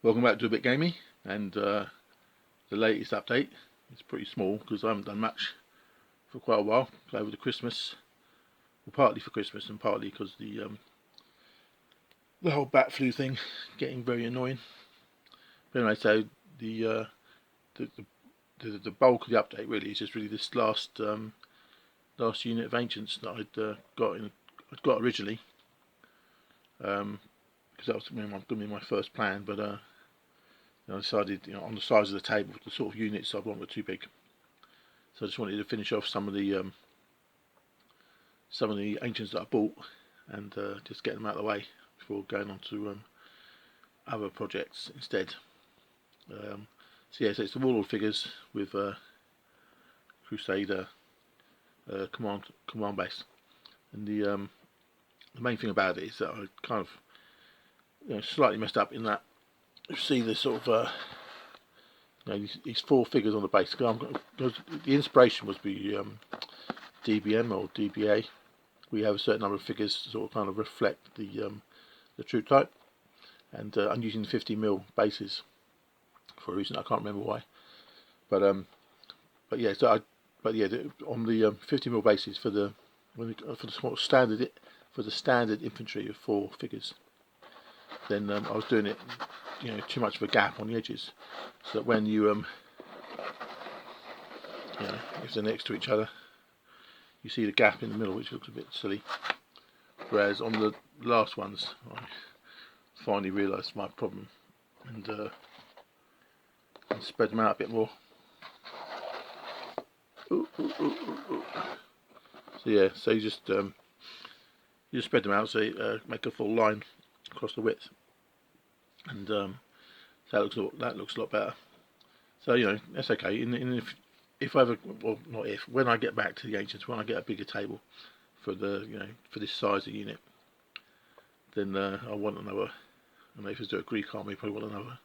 Welcome back to a bit Gamey, and the latest update is pretty small because I haven't done much for quite a while over the Christmas, well, partly for Christmas and partly because the whole bat flu thing getting very annoying. But anyway, so the the bulk of the update really is just really this last unit of ancients that I'd got originally, because that was going to be my first plan, but I decided, on the size of the table, the sort of units I want were too big. So I just wanted to finish off some of the ancients that I bought and just get them out of the way before going on to other projects instead. So it's the Warlord figures with Crusader command base, and the main thing about it is that I kind of slightly messed up in that you see the sort of these four figures on the base. Because the inspiration was the DBM or DBA. We have a certain number of figures to sort of kind of reflect the troop type, and I'm using 50mm bases for a reason I can't remember why. But on the 50mm bases for the standard infantry of four figures, then I was doing it too much of a gap on the edges, so that when you if they're next to each other, you see the gap in the middle, which looks a bit silly. Whereas on the last ones, I finally realised my problem and spread them out a bit more. So so you just spread them out so you make a full line across the width, and that looks a lot better. So that's okay. If I ever, well, not if, when I get back to the ancients, when I get a bigger table for for this size of unit, then I want another. And if I do a Greek army, I probably want another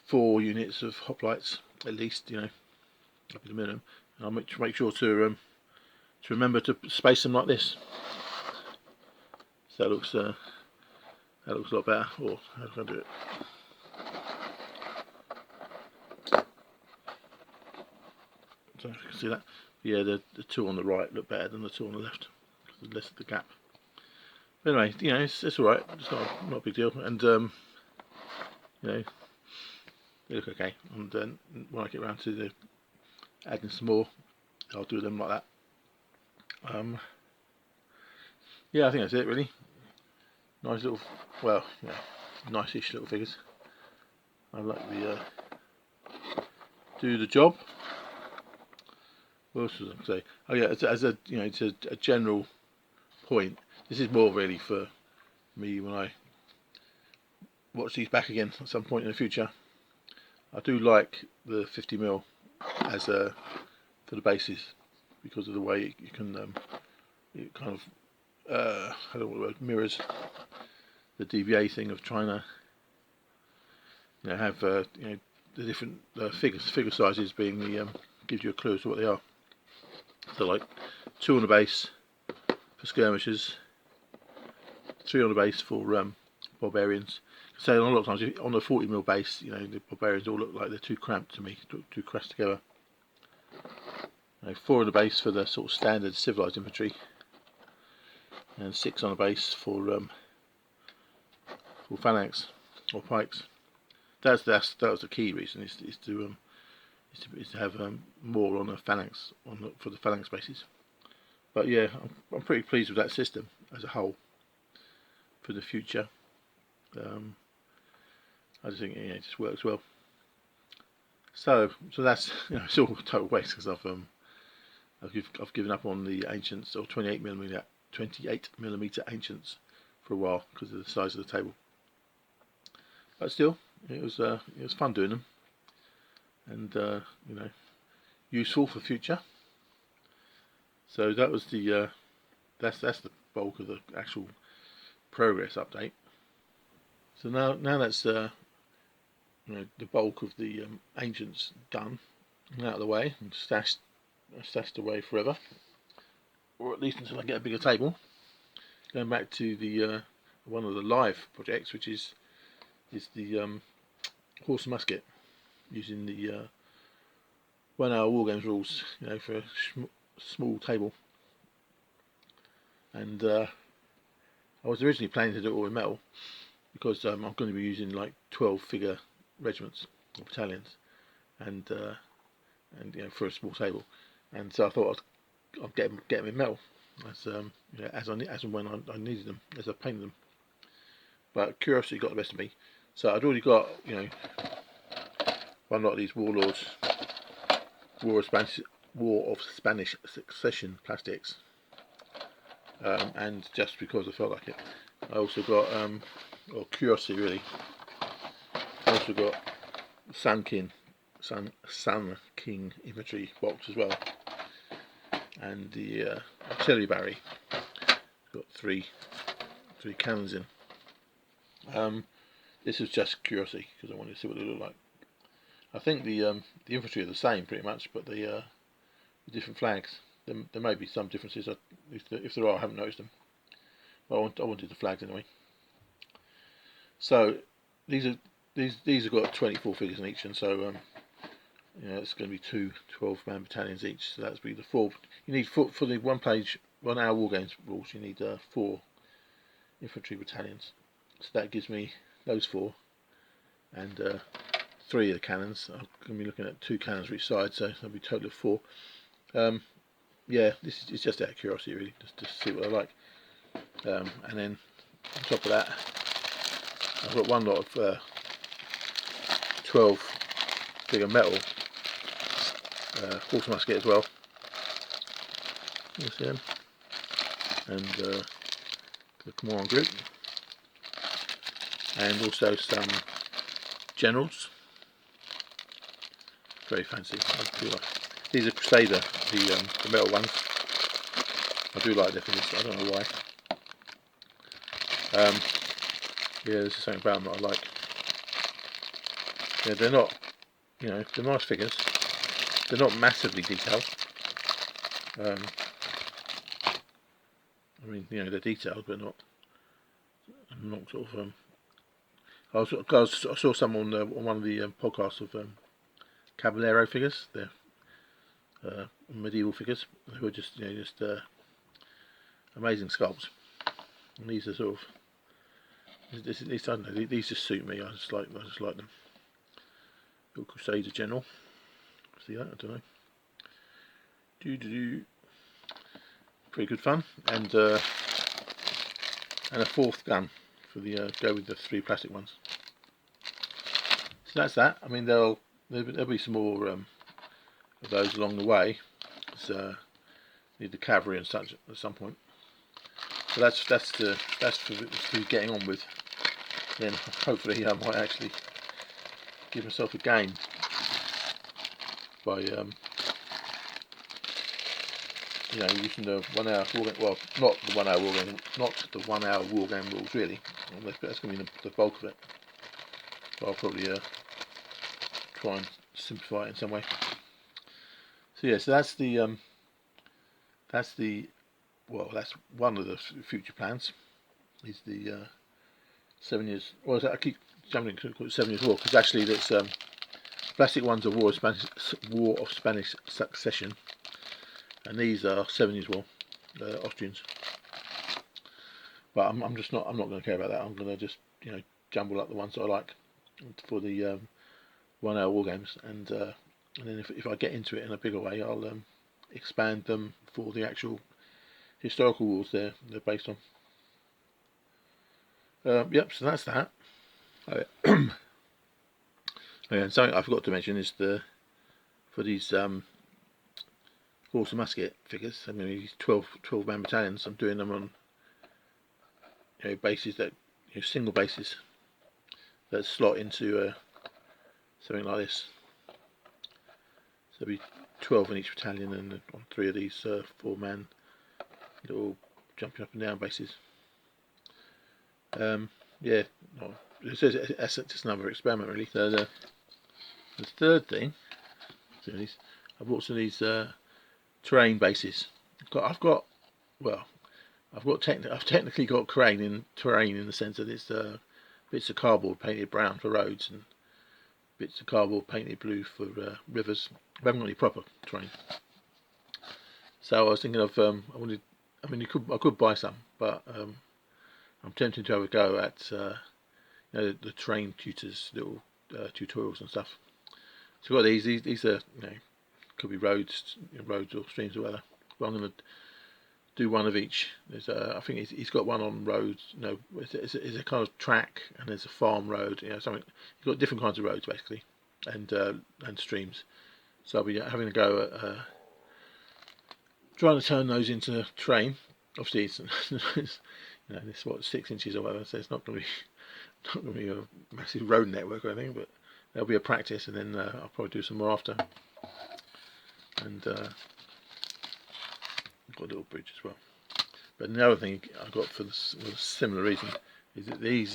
4 units of hoplites at least. That'd be the minimum. And I'll make sure to remember to space them like this. So that looks a lot better. Or how can I do it? So you can see that. Yeah, the two on the right look better than the two on the left because there's less of the gap. But anyway, it's all right. It's not a big deal, and they look okay. And then when I get around to adding some more, I'll do them like that. Yeah, I think that's it really. Nice little, well, nice-ish little figures. I like the do the job. What else was I going to say? Oh yeah, as a it's a general point. This is more really for me when I watch these back again at some point in the future. I do like the 50mm as for the bases because of the way you can it kind of I don't know what the word, mirrors the DVA thing of trying to have the different figure sizes being the gives you a clue as to what they are. So like 2 on the base for skirmishers, 3 on the base for barbarians. So a lot of times on the 40mm base, the barbarians all look like they're too cramped to me, too crashed together. 4 on the base for the sort of standard civilized infantry, and 6 on the base for phalanx or pikes. That was the key reason is to have more on a phalanx for the phalanx bases. But yeah, I'm pretty pleased with that system as a whole for the future. I just think it just works well. So that's it's all a total waste because I've given up on the ancients or 28mm ancients for a while because of the size of the table. But still, it was fun doing them, and useful for future. So that was the that's the bulk of the actual progress update. So now that's the bulk of the ancients done and out of the way and stashed away forever, or at least until I get a bigger table. Going back to the one of the live projects, which is the horse and musket using the 1 hour Wargames rules, for a small table. And I was originally planning to do it all in metal because I'm going to be using like 12 figure regiments or battalions, and for a small table. And so I thought I'd get them in metal as and when I needed them, as I painted them. But curiosity got the best of me. So I'd already got one lot of these Warlords War of Spanish Succession plastics, and just because I felt like it, I also got or curiosity really. I also got Sun King infantry box as well, and the artillery battery. Got three cannons in. This is just curiosity because I wanted to see what they look like. I think the infantry are the same pretty much, but the different flags. There may be some differences. If there are, I haven't noticed them. But I wanted the flags anyway. So these have got 24 figures in each, and so it's going to be 2 12-man battalions each. So that's be the 4. You need for the 1 hour Wargames rules. You need 4 infantry battalions. So that gives me those 4, and 3 of the cannons. I'm going to be looking at 2 cannons for each side, so that'll be a total of 4. Yeah, this is just out of curiosity really, just to see what I like. And then on top of that, I've got one lot of 12 figure metal horse musket as well. You see them, and the Comoran group, and also some generals. Very fancy. I do like. These are Crusader, the metal ones. I do like their figures. I don't know why. Yeah, there's something about them that I like. Yeah, they're not, they're nice figures. They're not massively detailed. I mean, they're detailed, but not sort of. I saw some on one of the podcasts of Caballero figures. They're medieval figures who are just amazing sculpts. And these are sort of. At least I don't know. These just suit me. I just like them. Little Crusader General. See that? I don't know. Pretty good fun, and a 4th gun for the go with the 3 plastic ones. So that's that. I mean, there'll be some more of those along the way. So need the cavalry and such at some point. So that's for getting on with. Then hopefully I might actually give myself a game by using the 1 hour wargame. Well, not the 1 hour wargame, not the 1 hour wargame rules really. That's going to be the bulk of it. But I'll probably try and simplify it in some way. So yeah, so that's that's one of the future plans. Is the 7 years. Well, I keep jumping to 7 years war because actually that's plastic ones are War of Spanish Succession, and these are 7 years war, Austrians. But I'm not going to care about that. I'm going to just jumble up the ones that I like for the 1 hour war games, and then if I get into it in a bigger way, I'll expand them for the actual historical wars they're based on. Yep, so that's that. Oh, yeah. And something I forgot to mention is for these horse and musket figures. I mean, these 12-man battalions. I'm doing them on bases that single bases that slot into something like this. So there'll be 12 in each battalion, and on 3 of these 4-man little jumping up and down bases. Yeah, that's just another experiment really. So the 3rd thing, I bought some of these terrain bases. I've technically got terrain in the sense that it's bits of cardboard painted brown for roads, and bits of cardboard painted blue for rivers. We haven't got any proper terrain. So I was thinking of I could buy some, but I'm tempted to have a go at the terrain tutors, little tutorials and stuff. So I've got these are could be roads or streams or whatever. But I'm going to do one of each. There's I think he's got one on roads. It's a kind of track, and there's a farm road. Something. He's got different kinds of roads basically, and streams. So I'll be having a go at trying to turn those into terrain. Obviously, it's it's what 6 inches or whatever, so it's not going to be a massive road network or anything. But there'll be a practice, and then I'll probably do some more after. And got a little bridge as well. But the other thing I got for a similar reason is that they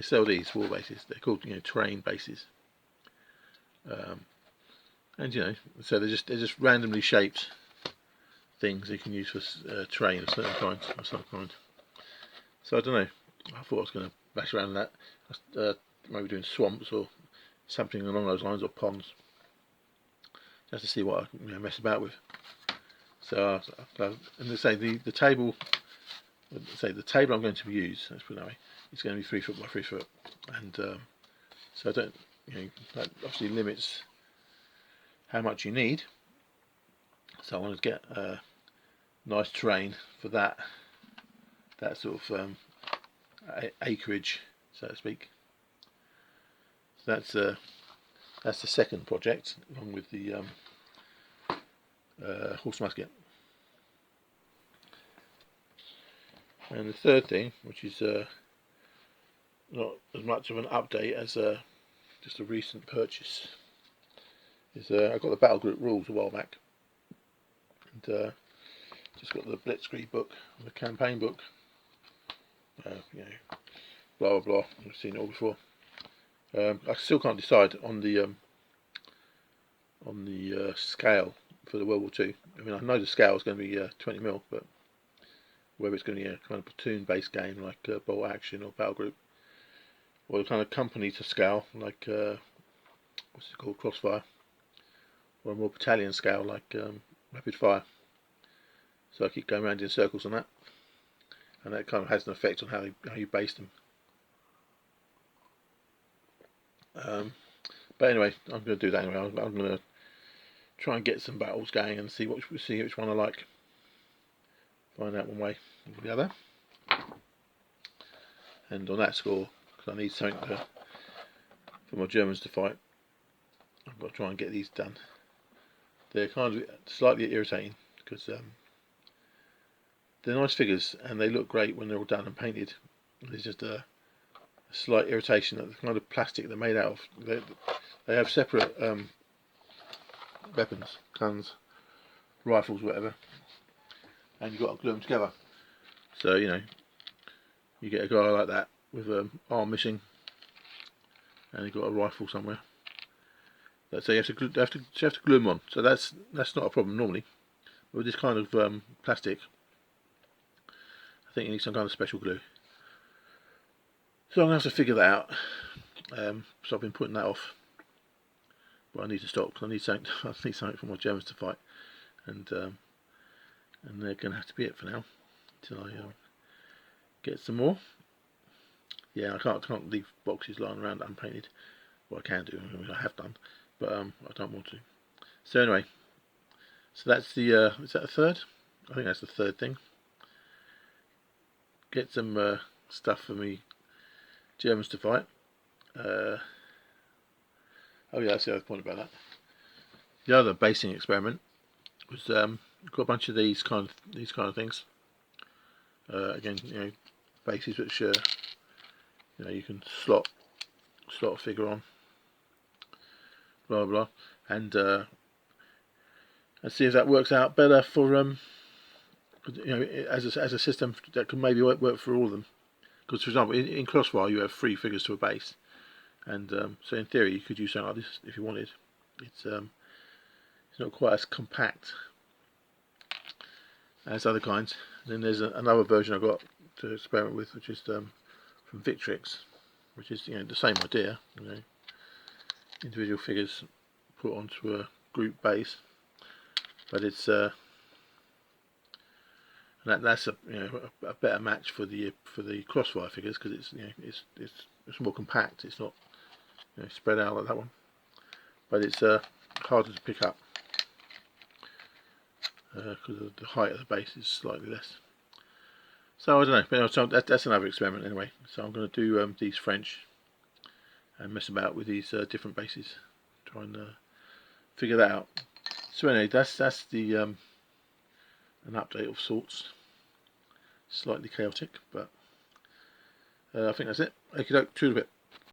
sell these war bases. They're called terrain bases, and so they're just randomly shaped things you can use for terrain of certain kinds or some kind. So I don't know. I thought I was going to bash around that. Maybe doing swamps or something along those lines, or ponds, just to see what I mess about with. So and they say the table. The table I'm going to use, let's put it that way, it's going to be 3 foot by 3 foot, and so I don't, that obviously limits how much you need. So I want to get nice terrain for that sort of acreage, so to speak. So that's the second project, along with the horse musket. And the third thing, which is not as much of an update as just a recent purchase, is I got the battle group rules a while back, and just got the Blitzkrieg book, the campaign book. Blah blah blah. I've seen it all before. I still can't decide on the scale for the World War II. I mean, I know the scale is going to be 20mm, but whether it's going to be a kind of platoon-based game like Bolt Action or Battle Group, or a kind of company to scale like what's it called, Crossfire, or a more battalion scale like Rapid Fire. So I keep going around in circles on that, and that kind of has an effect on how you base them. But anyway, I'm going to do that anyway. I'm going to try and get some battles going and see which one I like. Find out one way or the other. And on that score, because I need something for my Germans to fight, I've got to try and get these done. They're kind of slightly irritating because they're nice figures and they look great when they're all done and painted. There's just a slight irritation that the kind of plastic they're made out of. They have separate weapons, guns, rifles, whatever, and you've got to glue them together. So you get a guy like that with an arm missing, and you've got a rifle somewhere. So you have to glue them on. So that's not a problem normally. But with this kind of plastic, I think you need some kind of special glue. So I'm going to have to figure that out. So I've been putting that off. But I need to stop because I need something for my Germans to fight, and they're going to have to be it for now until I get some more. Yeah, I can't leave boxes lying around unpainted. Well, I can do. I mean, I have done, but I don't want to. So anyway, so that's the is that the third? I think that's the third thing. Get some stuff for me Germans to fight. Oh yeah, that's the other point about that. The other basing experiment was got a bunch of these kind of things. Again, bases which you can slot a figure on, blah blah, and see if that works out better for as a system that can maybe work for all of them. Because for example, in Crossfire you have 3 figures to a base. And so in theory you could use something like this if you wanted. It's not quite as compact as other kinds. And then there's another version I've got to experiment with, which is from Victrix, which is the same idea. individual figures put onto a group base, but it's that's a a better match for the Crossfire figures, because it's it's more compact. It's not spread out like that one, but it's harder to pick up because the height of the base is slightly less. So I don't know, but that's another experiment anyway. So I'm going to do these French and mess about with these different bases, try and figure that out. So anyway, that's the an update of sorts. Slightly chaotic, but I think that's it. Okay, to a bit.